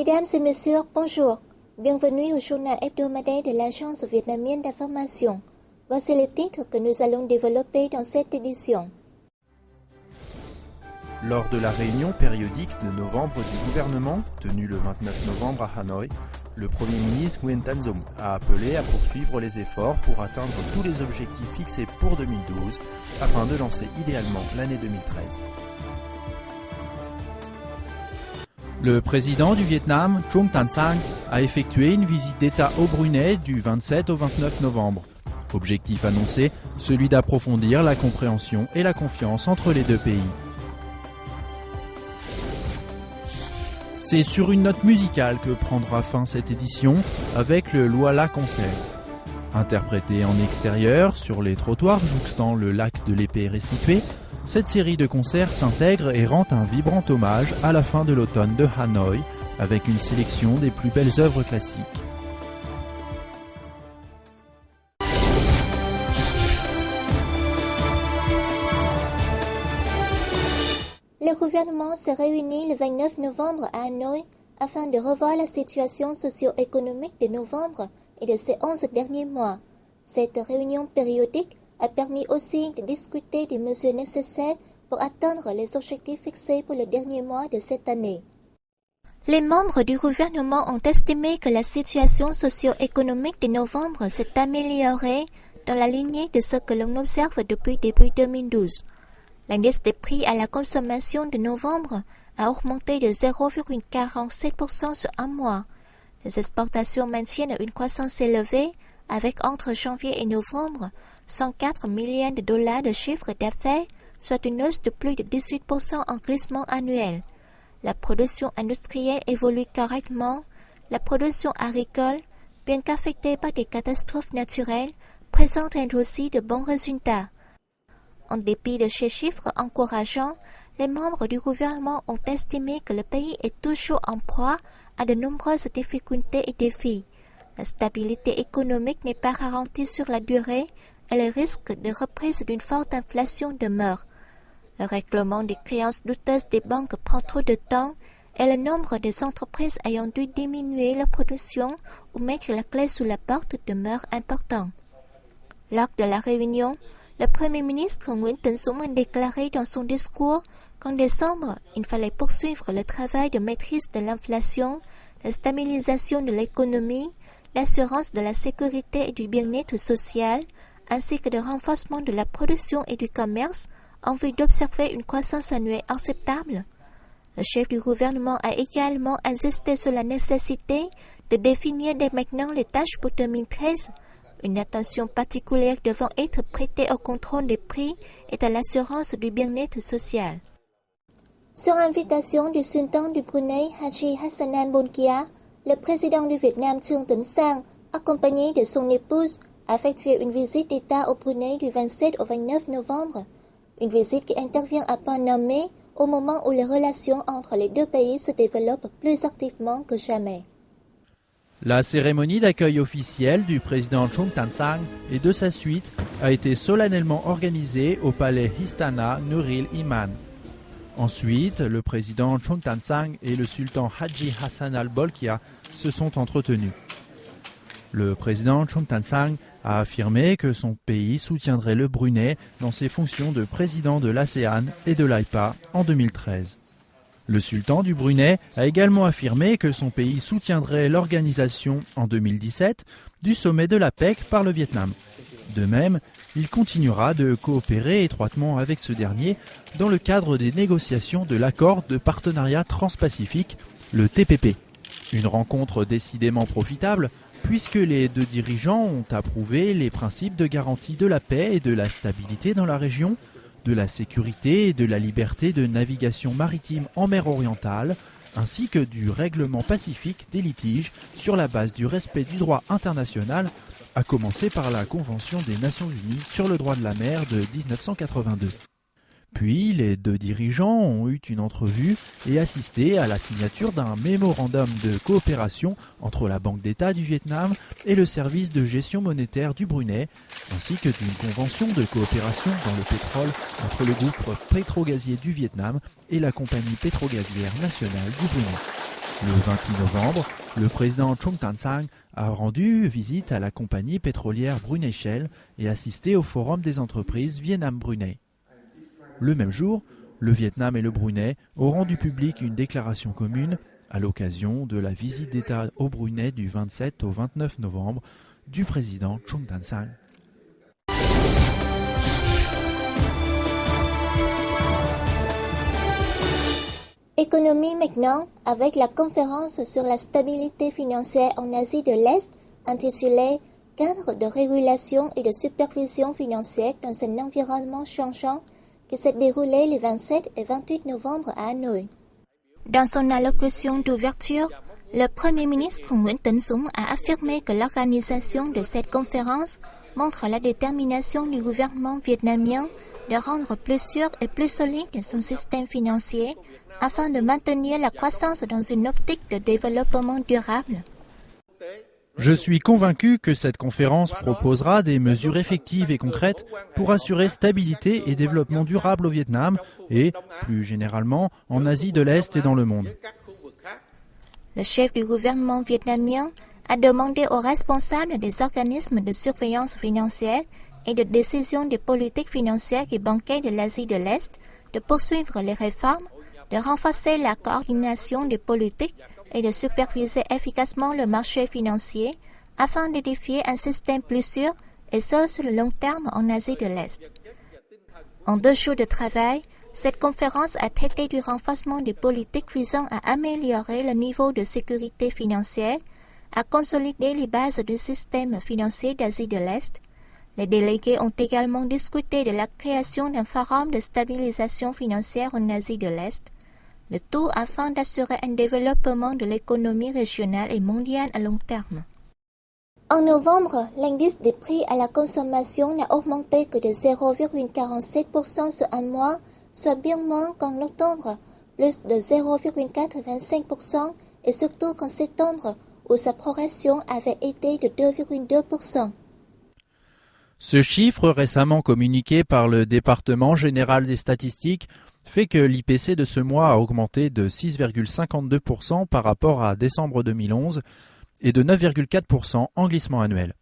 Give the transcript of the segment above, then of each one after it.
Mesdames et messieurs, bonjour. Bienvenue au journal hebdomadaire de l'Agence vietnamienne d'information. Voici les titres que nous allons développer dans cette édition. Lors de la réunion périodique de novembre du gouvernement, tenue le 29 novembre à Hanoï, le Premier ministre Nguyen Thanh Dung a appelé à poursuivre les efforts pour atteindre tous les objectifs fixés pour 2012 afin de lancer idéalement l'année 2013. Le président du Vietnam, Trung Thanh Sang, a effectué une visite d'État au Brunei du 27 au 29 novembre. Objectif annoncé, celui d'approfondir la compréhension et la confiance entre les deux pays. C'est sur une note musicale que prendra fin cette édition avec le Luala Concert. Interprété en extérieur, sur les trottoirs jouxtant le lac de l'Épée restitué, cette série de concerts s'intègre et rend un vibrant hommage à la fin de l'automne de Hanoï avec une sélection des plus belles œuvres classiques. Le gouvernement s'est réuni le 29 novembre à Hanoï afin de revoir la situation socio-économique de novembre et de ces 11 derniers mois. Cette réunion périodique a permis aussi de discuter des mesures nécessaires pour atteindre les objectifs fixés pour le dernier mois de cette année. Les membres du gouvernement ont estimé que la situation socio-économique de novembre s'est améliorée dans la lignée de ce que l'on observe depuis début 2012. L'indice des prix à la consommation de novembre a augmenté de 0,47% sur un mois. Les exportations maintiennent une croissance élevée avec entre janvier et novembre 104 millions de dollars de chiffre d'affaires, soit une hausse de plus de 18% en glissement annuel. La production industrielle évolue correctement. La production agricole, bien qu'affectée par des catastrophes naturelles, présente elle aussi de bons résultats. En dépit de ces chiffres encourageants, les membres du gouvernement ont estimé que le pays est toujours en proie à de nombreuses difficultés et défis. La stabilité économique n'est pas garantie sur la durée et le risque de reprise d'une forte inflation demeure. Le règlement des créances douteuses des banques prend trop de temps et le nombre des entreprises ayant dû diminuer leur production ou mettre la clé sous la porte demeure important. Lors de la réunion, le Premier ministre Nguyen Thanh Dung a déclaré dans son discours qu'en décembre, il fallait poursuivre le travail de maîtrise de l'inflation, la stabilisation de l'économie, l'assurance de la sécurité et du bien-être social, ainsi que le renforcement de la production et du commerce en vue d'observer une croissance annuelle acceptable. Le chef du gouvernement a également insisté sur la nécessité de définir dès maintenant les tâches pour 2013, une attention particulière devant être prêtée au contrôle des prix et à l'assurance du bien-être social. Sur invitation du sultan du Brunei Haji Hassanan Bolkiah, le président du Vietnam Trung Thanh Sang, accompagné de son épouse, a effectué une visite d'État au Brunei du 27 au 29 novembre. Une visite qui intervient à point nommé au moment où les relations entre les deux pays se développent plus activement que jamais. La cérémonie d'accueil officielle du président Trung Thanh Sang et de sa suite a été solennellement organisée au palais Istana Nurul Iman. Ensuite, le président Trung Thanh Sang et le sultan Haji Hassanan Bolkiah se sont entretenus. Le président Trung Thanh Sang a affirmé que son pays soutiendrait le Brunei dans ses fonctions de président de l'ASEAN et de l'AIPA en 2013. Le sultan du Brunei a également affirmé que son pays soutiendrait l'organisation en 2017 du sommet de la PEC par le Vietnam. De même, il continuera de coopérer étroitement avec ce dernier dans le cadre des négociations de l'accord de partenariat transpacifique, le TPP. Une rencontre décidément profitable puisque les deux dirigeants ont approuvé les principes de garantie de la paix et de la stabilité dans la région, de la sécurité et de la liberté de navigation maritime en mer orientale, ainsi que du règlement pacifique des litiges sur la base du respect du droit international, à commencer par la Convention des Nations Unies sur le droit de la mer de 1982. Puis, les deux dirigeants ont eu une entrevue et assisté à la signature d'un mémorandum de coopération entre la Banque d'État du Vietnam et le service de gestion monétaire du Brunei, ainsi que d'une convention de coopération dans le pétrole entre le groupe pétrogazier du Vietnam et la compagnie pétrogazière nationale du Brunei. Le 28 novembre, le président Chong Tan-sang a rendu visite à la compagnie pétrolière Brunei Shell et assisté au forum des entreprises Vietnam-Brunei. Le même jour, le Vietnam et le Brunei ont rendu public une déclaration commune à l'occasion de la visite d'État au Brunei du 27 au 29 novembre du président Chong Tan-sang. Économie maintenant, avec la conférence sur la stabilité financière en Asie de l'Est, intitulée « Cadre de régulation et de supervision financière dans un environnement changeant » qui s'est déroulée les 27 et 28 novembre à Hanoï. Dans son allocution d'ouverture, le Premier ministre Nguyễn Tấn Dũng a affirmé que l'organisation de cette conférence montre la détermination du gouvernement vietnamien de rendre plus sûr et plus solide son système financier afin de maintenir la croissance dans une optique de développement durable. Je suis convaincu que cette conférence proposera des mesures effectives et concrètes pour assurer stabilité et développement durable au Vietnam et, plus généralement, en Asie de l'Est et dans le monde. Le chef du gouvernement vietnamien a demandé aux responsables des organismes de surveillance financière et de décision des politiques financières et bancaires de l'Asie de l'Est de poursuivre les réformes, de renforcer la coordination des politiques et de superviser efficacement le marché financier afin d'édifier un système plus sûr et ce sur le long terme en Asie de l'Est. En 2 jours de travail, cette conférence a traité du renforcement des politiques visant à améliorer le niveau de sécurité financière, à consolider les bases du système financier d'Asie de l'Est. Les délégués ont également discuté de la création d'un forum de stabilisation financière en Asie de l'Est, le tout afin d'assurer un développement de l'économie régionale et mondiale à long terme. En novembre, l'indice des prix à la consommation n'a augmenté que de 0,47% sur un mois, soit bien moins qu'en octobre, plus de 0,85%, et surtout qu'en septembre, où sa progression avait été de 2,2%. Ce chiffre récemment communiqué par le département général des statistiques fait que l'IPC de ce mois a augmenté de 6,52% par rapport à décembre 2011 et de 9,4% en glissement annuel.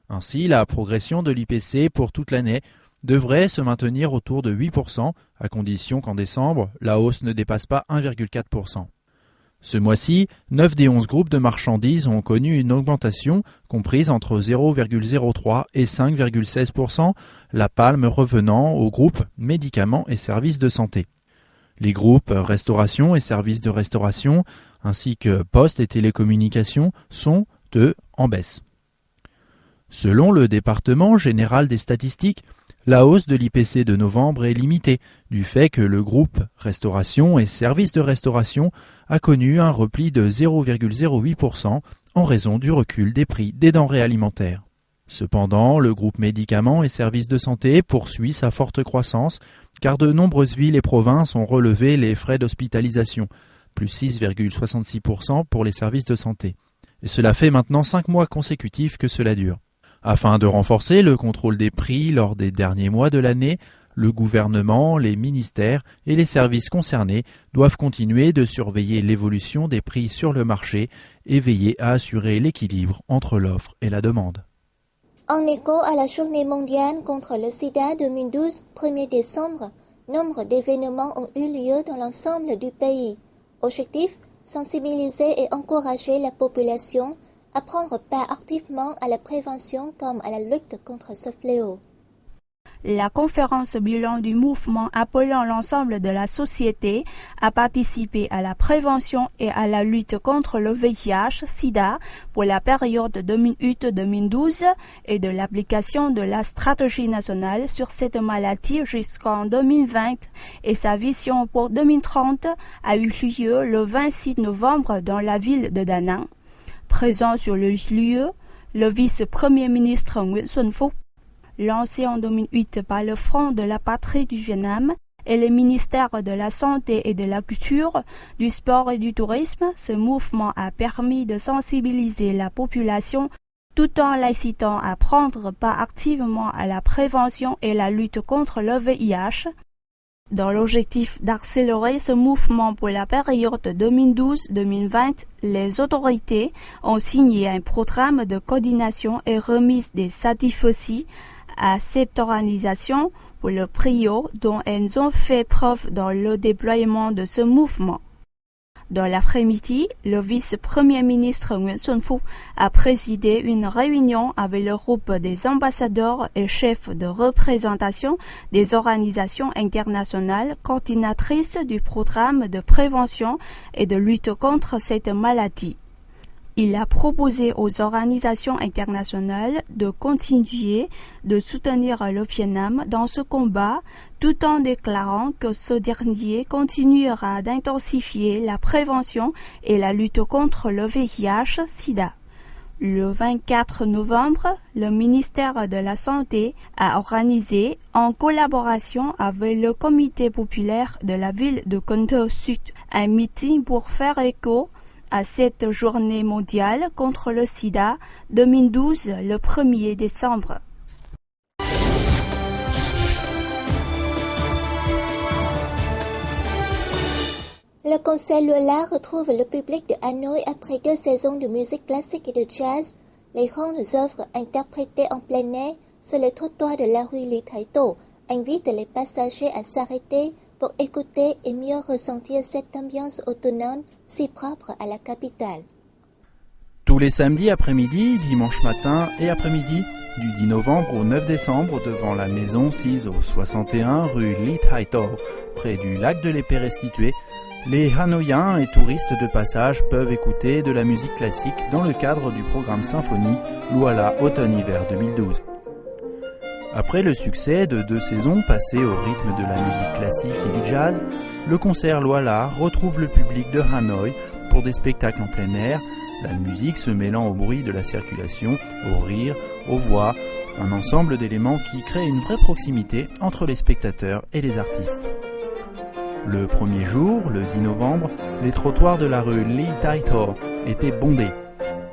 Ainsi, la progression de l'IPC pour toute l'année devrait se maintenir autour de 8%, à condition qu'en décembre, la hausse ne dépasse pas 1,4%. Ce mois-ci, 9 des 11 groupes de marchandises ont connu une augmentation comprise entre 0,03 et 5,16%, la palme revenant aux groupes médicaments et services de santé. Les groupes restauration et services de restauration, ainsi que poste et télécommunications, sont, eux, en baisse. Selon le département général des statistiques, la hausse de l'IPC de novembre est limitée du fait que le groupe restauration et services de restauration a connu un repli de 0,08% en raison du recul des prix des denrées alimentaires. Cependant, le groupe médicaments et services de santé poursuit sa forte croissance car de nombreuses villes et provinces ont relevé les frais d'hospitalisation, plus 6,66% pour les services de santé. Et cela fait maintenant 5 mois consécutifs que cela dure. Afin de renforcer le contrôle des prix lors des derniers mois de l'année, le gouvernement, les ministères et les services concernés doivent continuer de surveiller l'évolution des prix sur le marché et veiller à assurer l'équilibre entre l'offre et la demande. En écho à la journée mondiale contre le sida 2012, 1er décembre, nombre d'événements ont eu lieu dans l'ensemble du pays. Objectif, sensibiliser et encourager la population à prendre part activement à la prévention comme à la lutte contre ce fléau. La conférence bilan du mouvement appelant l'ensemble de la société à participer à la prévention et à la lutte contre le VIH-Sida pour la période 2008-2012 et de l'application de la stratégie nationale sur cette maladie jusqu'en 2020 et sa vision pour 2030 a eu lieu le 26 novembre dans la ville de Da Nang. Présent sur le lieu, le vice-premier ministre Nguyễn Xuân Phúc, lancé en 2008 par le Front de la Patrie du Vietnam et les ministères de la Santé et de la Culture, du Sport et du Tourisme, ce mouvement a permis de sensibiliser la population tout en l'incitant à prendre part activement à la prévention et la lutte contre le VIH. Dans l'objectif d'accélérer ce mouvement pour la période 2012-2020, les autorités ont signé un programme de coordination et remise des satisfecits à cette organisation pour le brio dont elles ont fait preuve dans le déploiement de ce mouvement. Dans l'après-midi, le vice-premier ministre Nguyễn Xuân Phúc a présidé une réunion avec le groupe des ambassadeurs et chefs de représentation des organisations internationales coordinatrices du programme de prévention et de lutte contre cette maladie. Il a proposé aux organisations internationales de continuer de soutenir le Vietnam dans ce combat, tout en déclarant que ce dernier continuera d'intensifier la prévention et la lutte contre le VIH-Sida. Le 24 novembre, le ministère de la Santé a organisé, en collaboration avec le comité populaire de la ville de Cần Thơ Sud, un meeting pour faire écho à cette journée mondiale contre le sida 2012, le 1er décembre. Le concert Lola retrouve le public de Hanoï après 2 saisons de musique classique et de jazz. Les grandes œuvres interprétées en plein air sur les trottoirs de la rue Lý Thái Tổ invitent les passagers à s'arrêter pour écouter et mieux ressentir cette ambiance autonome si propre à la capitale. Tous les samedis après-midi, dimanche matin et après-midi, du 10 novembre au 9 décembre, devant la maison sise au 61 rue Lý Thái Tổ, près du lac de l'Épée restitué, les Hanoïens et touristes de passage peuvent écouter de la musique classique dans le cadre du programme Symphonie Loala Automne-Hiver 2012. Après le succès de 2 saisons passées au rythme de la musique classique et du jazz, le concert Loala retrouve le public de Hanoï pour des spectacles en plein air, la musique se mêlant au bruit de la circulation, au rire, aux voix, un ensemble d'éléments qui créent une vraie proximité entre les spectateurs et les artistes. Le premier jour, le 10 novembre, les trottoirs de la rue Lý Thái Tổ étaient bondés.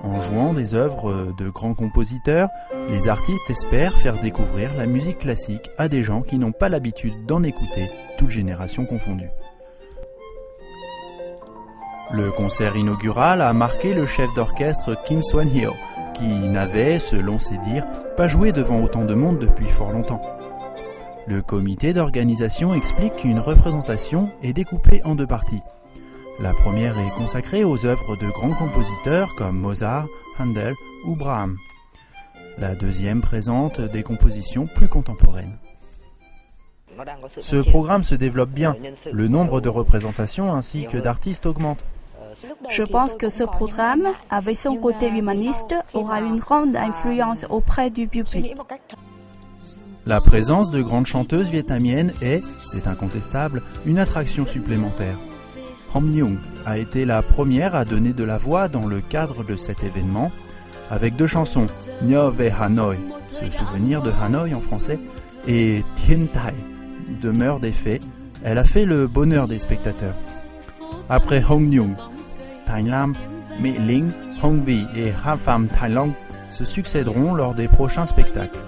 En jouant des œuvres de grands compositeurs, les artistes espèrent faire découvrir la musique classique à des gens qui n'ont pas l'habitude d'en écouter, toutes générations confondues. Le concert inaugural a marqué le chef d'orchestre Kim Swan-hyo, qui n'avait, selon ses dires, pas joué devant autant de monde depuis fort longtemps. Le comité d'organisation explique qu'une représentation est découpée en 2 parties. La première est consacrée aux œuvres de grands compositeurs comme Mozart, Handel ou Brahms. La deuxième présente des compositions plus contemporaines. Ce programme se développe bien. Le nombre de représentations ainsi que d'artistes augmente. Je pense que ce programme, avec son côté humaniste, aura une grande influence auprès du public. La présence de grandes chanteuses vietnamiennes est, c'est incontestable, une attraction supplémentaire. Hong Nhung a été la première à donner de la voix dans le cadre de cet événement, avec 2 chansons, Nhớ về Hanoï, se souvenir de Hanoï en français, et Thiên Thai, demeure des faits. Elle a fait le bonheur des spectateurs. Après Hong Nhung, Thanh Lam, My Linh, Hong Vi et Ha Pham Thanh Long se succéderont lors des prochains spectacles.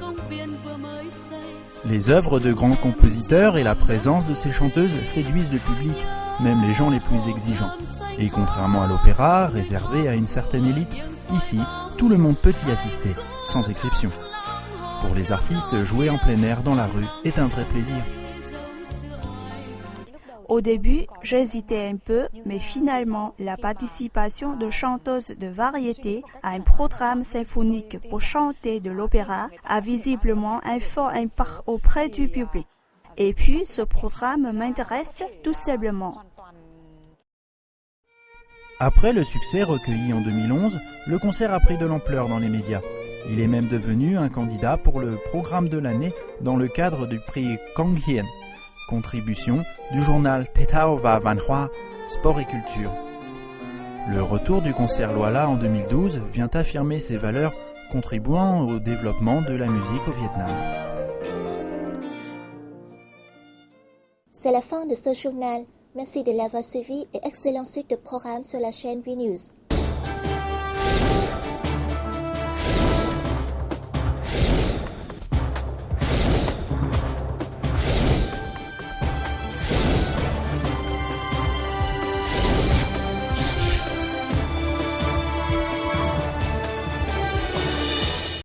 Les œuvres de grands compositeurs et la présence de ces chanteuses séduisent le public, même les gens les plus exigeants. Et contrairement à l'opéra, réservé à une certaine élite, ici, tout le monde peut y assister, sans exception. Pour les artistes, jouer en plein air dans la rue est un vrai plaisir. Au début, j'hésitais un peu, mais finalement, la participation de chanteuses de variété à un programme symphonique pour chanter de l'opéra a visiblement un fort impact auprès du public. Et puis, ce programme m'intéresse tout simplement. Après le succès recueilli en 2011, le concert a pris de l'ampleur dans les médias. Il est même devenu un candidat pour le programme de l'année dans le cadre du prix Cong Hien, contribution du journal Thể thao và Văn hóa, Sport et Culture. Le retour du concert Loala en 2012 vient affirmer ses valeurs, contribuant au développement de la musique au Vietnam. C'est la fin de ce journal. Merci de l'avoir suivi et excellente suite de programmes sur la chaîne VNews.